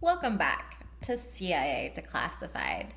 Welcome back to CIA Declassified.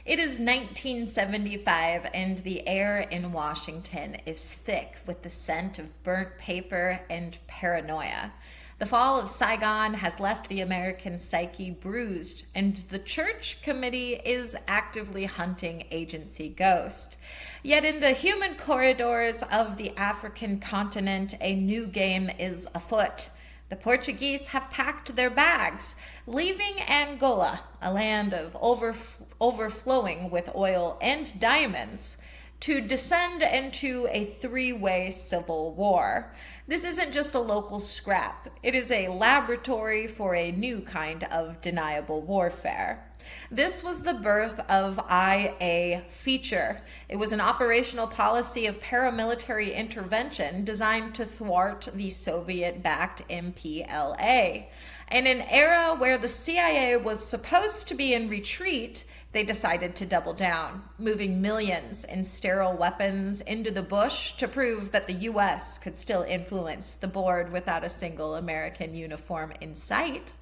It is 1975 and the air in Washington is thick with the scent of burnt paper and paranoia. The fall of Saigon has left the American psyche bruised, and the Church Committee is actively hunting agency ghost. Yet in the human corridors of the African continent, a new game is afoot. The Portuguese have packed their bags, leaving Angola, a land of overflowing with oil and diamonds, to descend into a three-way civil war. This isn't just a local scrap. It is a laboratory for a new kind of deniable warfare. This was the birth of IAFEATURE. It was an operational policy of paramilitary intervention designed to thwart the Soviet-backed MPLA. In an era where the CIA was supposed to be in retreat, they decided to double down, moving millions in sterile weapons into the bush to prove that the U.S. could still influence the board without a single American uniform in sight.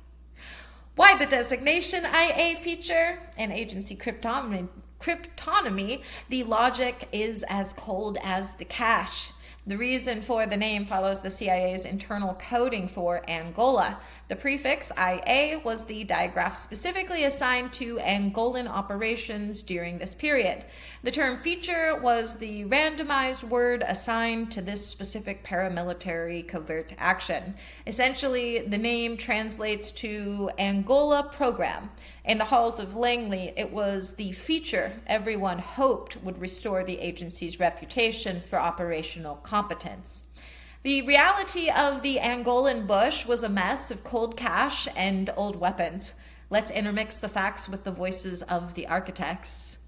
Why the designation IAFEATURE? In agency cryptonomy, the logic is as cold as the cash. The reason for the name follows the CIA's internal coding for Angola. The prefix IA was the digraph specifically assigned to Angolan operations during this period. The term feature was the randomized word assigned to this specific paramilitary covert action. Essentially, the name translates to Angola Program. In the halls of Langley, it was the feature everyone hoped would restore the agency's reputation for operational competence. The reality of the Angolan bush was a mess of cold cash and old weapons. Let's intermix the facts with the voices of the architects.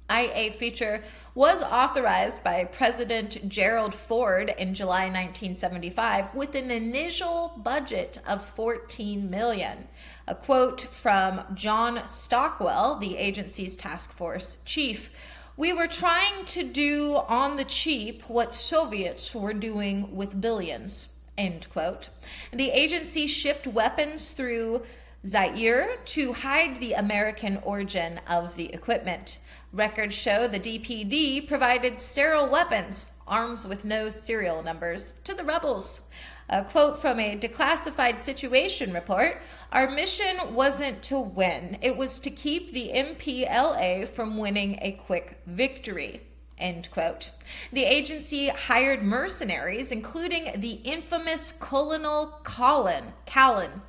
IAFEATURE was authorized by President Gerald Ford in July 1975 with an initial budget of $14 million. A quote from John Stockwell, the agency's task force chief: "We were trying to do on the cheap what Soviets were doing with billions." End quote. The agency shipped weapons through Zaire to hide the American origin of the equipment. Records show the DPD provided sterile weapons, arms with no serial numbers, to the rebels. A quote from a declassified situation report: "Our mission wasn't to win. It was to keep the MPLA from winning a quick victory." End quote. The agency hired mercenaries, including the infamous Colonel Callan,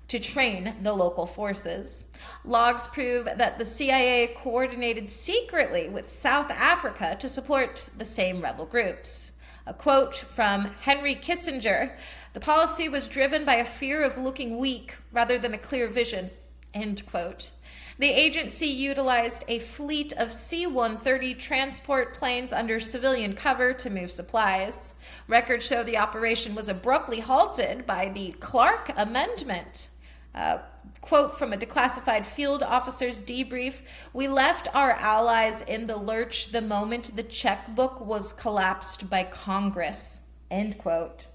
to train the local forces. Logs prove that the CIA coordinated secretly with South Africa to support the same rebel groups. A quote from Henry Kissinger: "The policy was driven by a fear of looking weak rather than a clear vision." End quote. The agency utilized a fleet of C-130 transport planes under civilian cover to move supplies. Records show the operation was abruptly halted by the Clark Amendment. Quote from a declassified field officer's debrief: "We left our allies in the lurch the moment the checkbook was collapsed by Congress." End quote.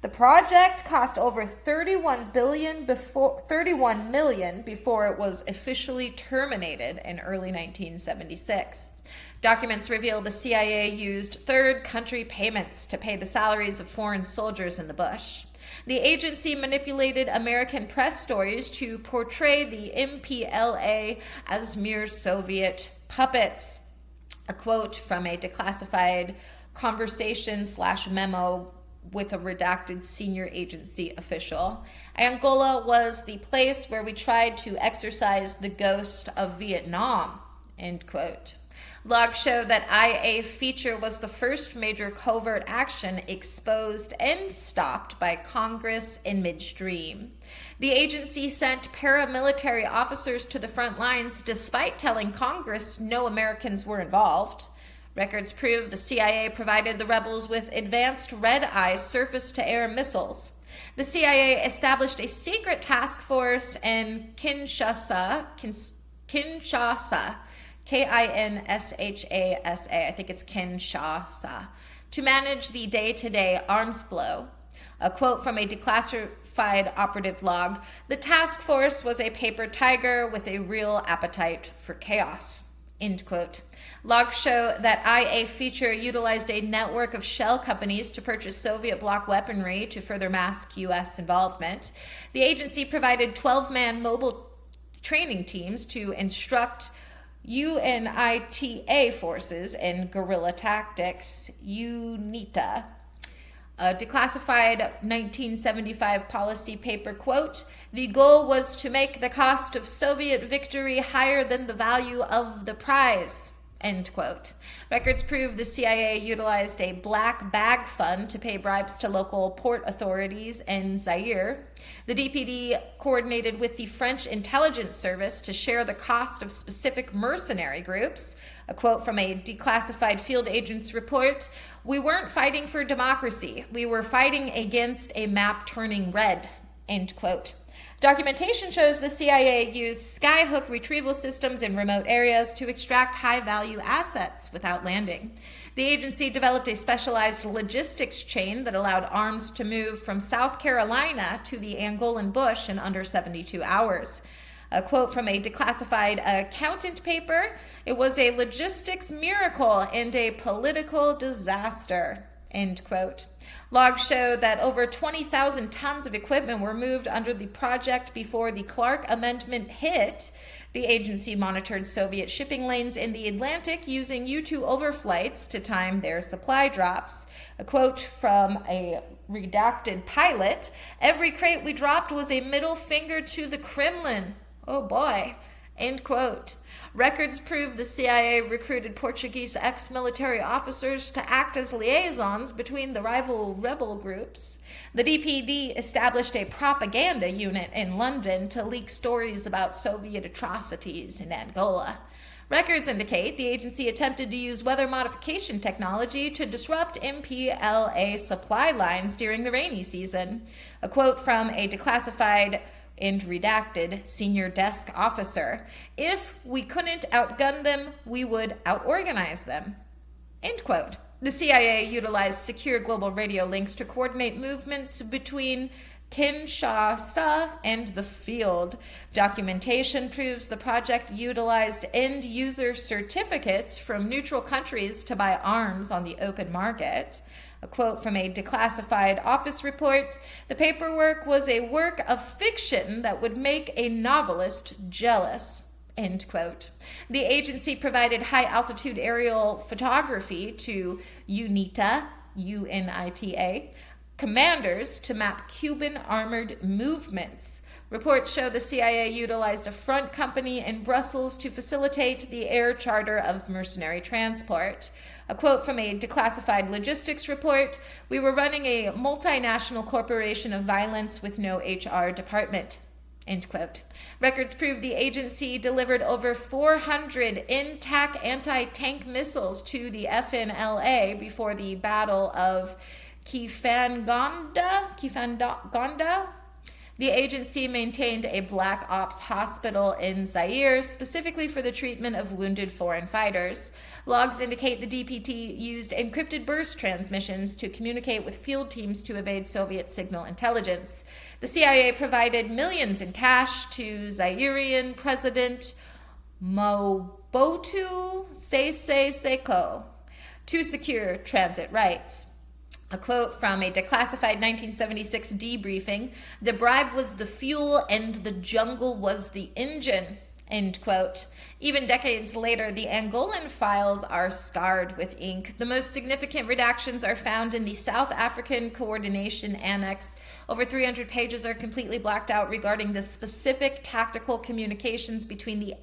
The project cost over $31 million before it was officially terminated in early 1976. Documents reveal the CIA used third country payments to pay the salaries of foreign soldiers in the bush. The agency manipulated American press stories to portray the MPLA as mere Soviet puppets. A quote from a declassified conversation/memo with a redacted senior agency official: "Angola was the place where we tried to exorcise the ghost of Vietnam." End quote. Logs show that IAFEATURE was the first major covert action exposed and stopped by Congress in midstream. The agency sent paramilitary officers to the front lines despite telling Congress no Americans were involved. Records prove the CIA provided the rebels with advanced red-eye surface-to-air missiles. The CIA established a secret task force in Kinshasa, Kinshasa, I think it's Kinshasa, to manage the day-to-day arms flow. A quote from a declassified Declassified operative log, the task force was a paper tiger with a real appetite for chaos. End quote. Logs show that IAFEATURE utilized a network of shell companies to purchase Soviet bloc weaponry to further mask U.S. involvement. The agency provided 12-man mobile training teams to instruct UNITA forces in guerrilla tactics, UNITA. A declassified 1975 policy paper, quote, "The goal was to make the cost of Soviet victory higher than the value of the prize," end quote. Records prove the CIA utilized a black bag fund to pay bribes to local port authorities in Zaire. The DPD coordinated with the French intelligence service to share the cost of specific mercenary groups. A quote from a declassified field agent's report, "We weren't fighting for democracy. We were fighting against a map turning red," end quote. Documentation shows the CIA used skyhook retrieval systems in remote areas to extract high-value assets without landing. The agency developed a specialized logistics chain that allowed arms to move from South Carolina to the Angolan bush in under 72 hours. A quote from a declassified accountant paper, "It was a logistics miracle and a political disaster," end quote. Logs show that over 20,000 tons of equipment were moved under the project before the Clark Amendment hit. The agency monitored Soviet shipping lanes in the Atlantic using U-2 overflights to time their supply drops. A quote from a redacted pilot, "Every crate we dropped was a middle finger to the Kremlin. Oh boy," end quote. Records prove the CIA recruited Portuguese ex-military officers to act as liaisons between the rival rebel groups. The DPD established a propaganda unit in London to leak stories about Soviet atrocities in Angola. Records indicate the agency attempted to use weather modification technology to disrupt MPLA supply lines during the rainy season. A quote from a declassified and redacted senior desk officer, "If we couldn't outgun them, we would outorganize them," end quote. The CIA utilized secure global radio links to coordinate movements between Kinshasa and the field. Documentation proves the project utilized end-user certificates from neutral countries to buy arms on the open market. A quote from a declassified office report, "The paperwork was a work of fiction that would make a novelist jealous," end quote. The agency provided high-altitude aerial photography to UNITA, UNITA, commanders to map Cuban armored movements. Reports show the CIA utilized a front company in Brussels to facilitate the air charter of mercenary transport. A quote from a declassified logistics report, "We were running a multinational corporation of violence with no HR department," end quote. Records prove the agency delivered over 400 intact anti-tank missiles to the FNLA before the Battle of Kifanganda. The agency maintained a black ops hospital in Zaire specifically for the treatment of wounded foreign fighters. Logs indicate the DPT used encrypted burst transmissions to communicate with field teams to evade Soviet signal intelligence. The CIA provided millions in cash to Zairean President Mobutu Sese Seko to secure transit rights. A quote from a declassified 1976 debriefing, "The bribe was the fuel and the jungle was the engine," end quote. Even decades later, the Angolan files are scarred with ink. The most significant redactions are found in the South African Coordination Annex. Over 300 pages are completely blacked out regarding the specific tactical communications between the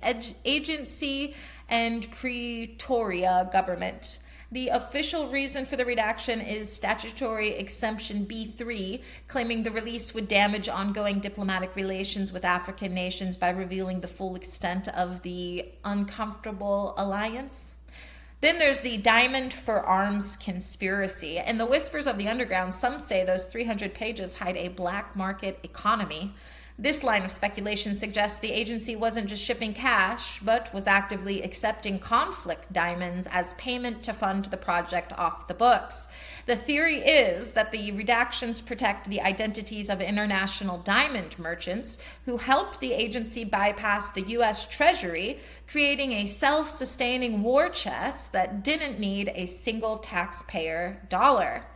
agency and Pretoria government. The official reason for the redaction is statutory exemption B3, claiming the release would damage ongoing diplomatic relations with African nations by revealing the full extent of the uncomfortable alliance. Then there's the Diamond for Arms conspiracy. In the whispers of the underground, some say those 300 pages hide a black market economy. This line of speculation suggests the agency wasn't just shipping cash, but was actively accepting conflict diamonds as payment to fund the project off the books. The theory is that the redactions protect the identities of international diamond merchants who helped the agency bypass the U.S. Treasury, creating a self-sustaining war chest that didn't need a single taxpayer dollar.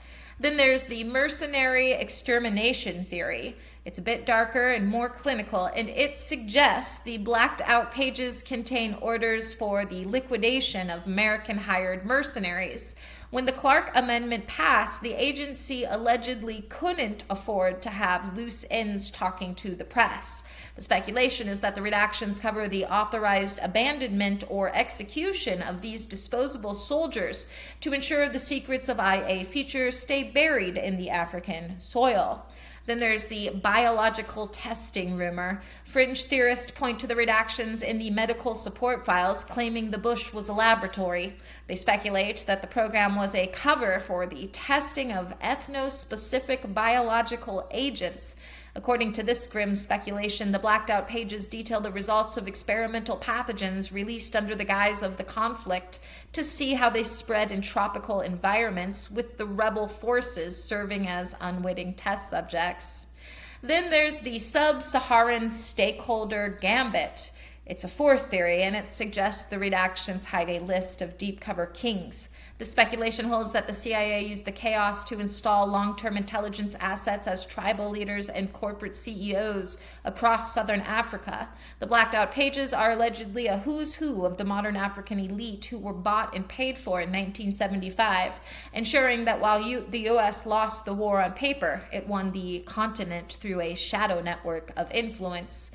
Then there's the mercenary extermination theory. It's a bit darker and more clinical, and it suggests the blacked out pages contain orders for the liquidation of American hired mercenaries. When the Clark Amendment passed, the agency allegedly couldn't afford to have loose ends talking to the press. The speculation is that the redactions cover the authorized abandonment or execution of these disposable soldiers to ensure the secrets of IAFEATURE stay buried in the African soil. Then there's the biological testing rumor. Fringe theorists point to the redactions in the medical support files claiming the bush was a laboratory. They speculate that the program was a cover for the testing of ethno-specific biological agents. According to this grim speculation, the blacked out pages detail the results of experimental pathogens released under the guise of the conflict to see how they spread in tropical environments, with the rebel forces serving as unwitting test subjects. Then there's the sub-Saharan stakeholder gambit. It's a fourth theory, and it suggests the redactions hide a list of deep cover kings. The speculation holds that the CIA used the chaos to install long-term intelligence assets as tribal leaders and corporate CEOs across southern Africa. The blacked-out pages are allegedly a who's who of the modern African elite who were bought and paid for in 1975, ensuring that while the U.S. lost the war on paper, it won the continent through a shadow network of influence.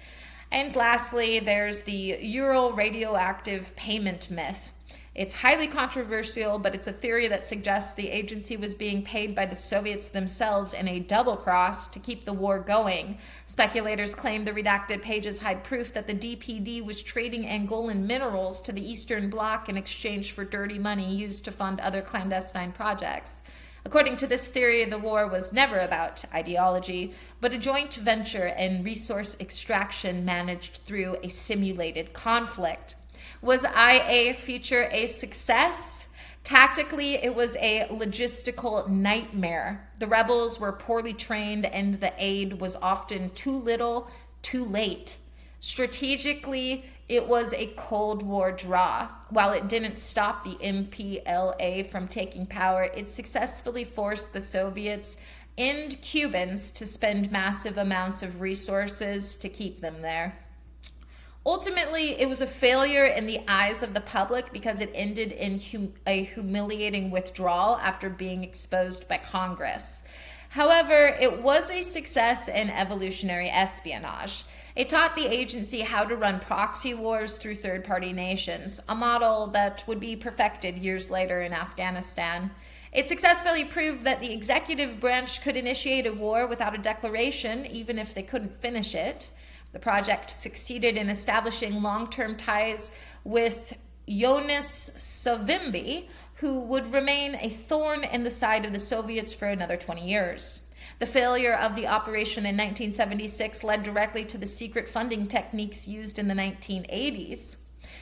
And lastly, there's the Ural radioactive payment myth. It's highly controversial, but it's a theory that suggests the agency was being paid by the Soviets themselves in a double cross to keep the war going. Speculators claim the redacted pages hide proof that the DPD was trading Angolan minerals to the Eastern Bloc in exchange for dirty money used to fund other clandestine projects. According to this theory, the war was never about ideology, but a joint venture in resource extraction managed through a simulated conflict. Was IAFEATURE a success? Tactically, it was a logistical nightmare. The rebels were poorly trained, and the aid was often too little, too late. Strategically, it was a Cold War draw. While it didn't stop the MPLA from taking power, it successfully forced the Soviets and Cubans to spend massive amounts of resources to keep them there. Ultimately, it was a failure in the eyes of the public because it ended in a humiliating withdrawal after being exposed by Congress. However, it was a success in evolutionary espionage. It taught the agency how to run proxy wars through third-party nations, a model that would be perfected years later in Afghanistan. It successfully proved that the executive branch could initiate a war without a declaration, even if they couldn't finish it. The project succeeded in establishing long-term ties with Jonas Savimbi, who would remain a thorn in the side of the Soviets for another 20 years. The failure of the operation in 1976 led directly to the secret funding techniques used in the 1980s.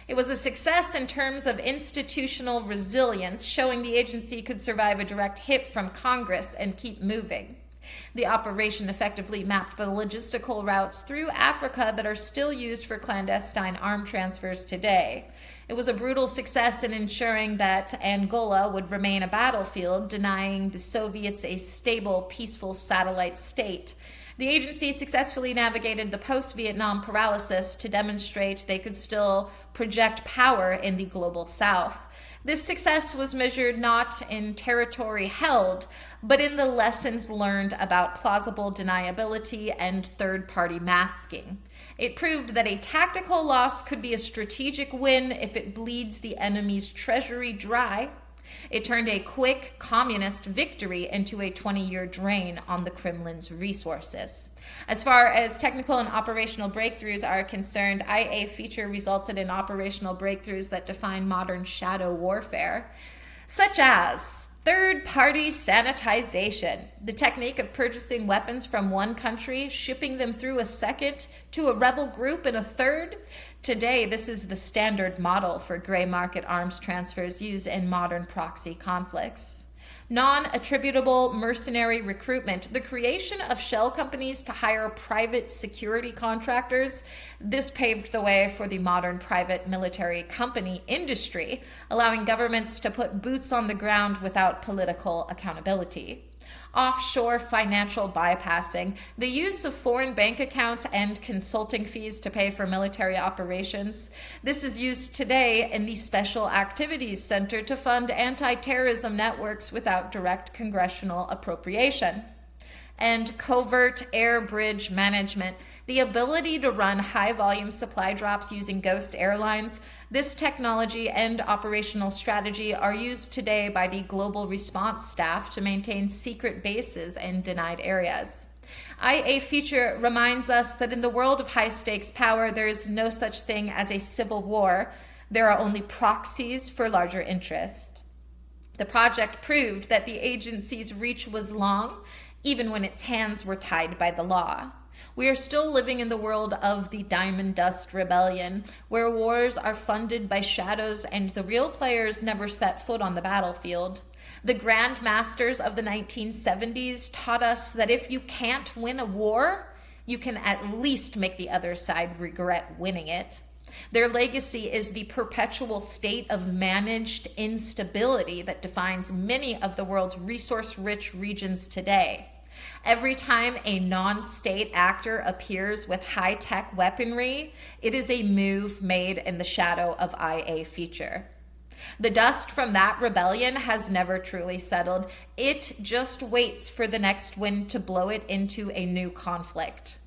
It was a success in terms of institutional resilience, showing the agency could survive a direct hit from Congress and keep moving. The operation effectively mapped the logistical routes through Africa that are still used for clandestine arm transfers today. It was a brutal success in ensuring that Angola would remain a battlefield, denying the Soviets a stable, peaceful satellite state. The agency successfully navigated the post-Vietnam paralysis to demonstrate they could still project power in the global South. This success was measured not in territory held, but in the lessons learned about plausible deniability and third-party masking. It proved that a tactical loss could be a strategic win if it bleeds the enemy's treasury dry. It turned a quick communist victory into a 20-year drain on the Kremlin's resources. As far as technical and operational breakthroughs are concerned, IAFEATURE resulted in operational breakthroughs that define modern shadow warfare. such as third-party sanitization, the technique of purchasing weapons from one country, shipping them through a second to a rebel group in a third. Today, this is the standard model for gray market arms transfers used in modern proxy conflicts. Non-attributable mercenary recruitment, the creation of shell companies to hire private security contractors. This paved the way for the modern private military company industry, allowing governments to put boots on the ground without political accountability. Offshore financial bypassing, the use of foreign bank accounts and consulting fees to pay for military operations. This is used today in the Special Activities Center to fund anti-terrorism networks without direct congressional appropriation. And covert air bridge management, the ability to run high-volume supply drops using ghost airlines. This technology and operational strategy are used today by the global response staff to maintain secret bases in denied areas. IAFEATURE reminds us that in the world of high-stakes power, there is no such thing as a civil war. There are only proxies for larger interest. The project proved that the agency's reach was long, even when its hands were tied by the law. We are still living in the world of the Diamond Dust Rebellion, where wars are funded by shadows and the real players never set foot on the battlefield. The Grand Masters of the 1970s taught us that if you can't win a war, you can at least make the other side regret winning it. Their legacy is the perpetual state of managed instability that defines many of the world's resource-rich regions today. Every time a non-state actor appears with high-tech weaponry, it is a move made in the shadow of IAFEATURE. The dust from that rebellion has never truly settled. It just waits for the next wind to blow it into a new conflict.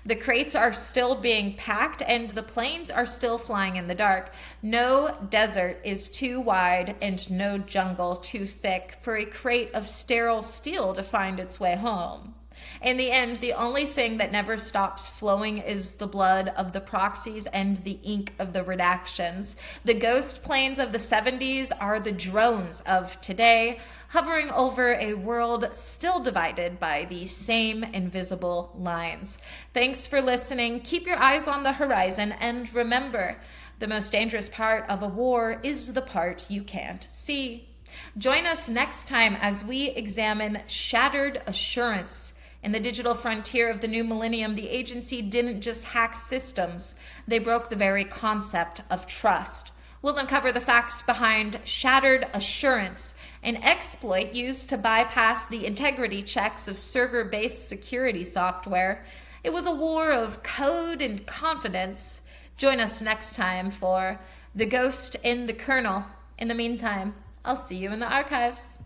The crates are still being packed and the planes are still flying in the dark. No desert is too wide and no jungle too thick for a crate of sterile steel to find its way home. In the end, the only thing that never stops flowing is the blood of the proxies and the ink of the redactions. The ghost planes of the 70s are the drones of today, hovering over a world still divided by the same invisible lines. Thanks for listening. Keep your eyes on the horizon, and remember, the most dangerous part of a war is the part you can't see. Join us next time as we examine shattered assurance. In the digital frontier of the new millennium, the agency didn't just hack systems, they broke the very concept of trust. We'll uncover the facts behind shattered assurance, an exploit used to bypass the integrity checks of server-based security software. It was a war of code and confidence. Join us next time for The Ghost in the Kernel. In the meantime, I'll see you in the archives.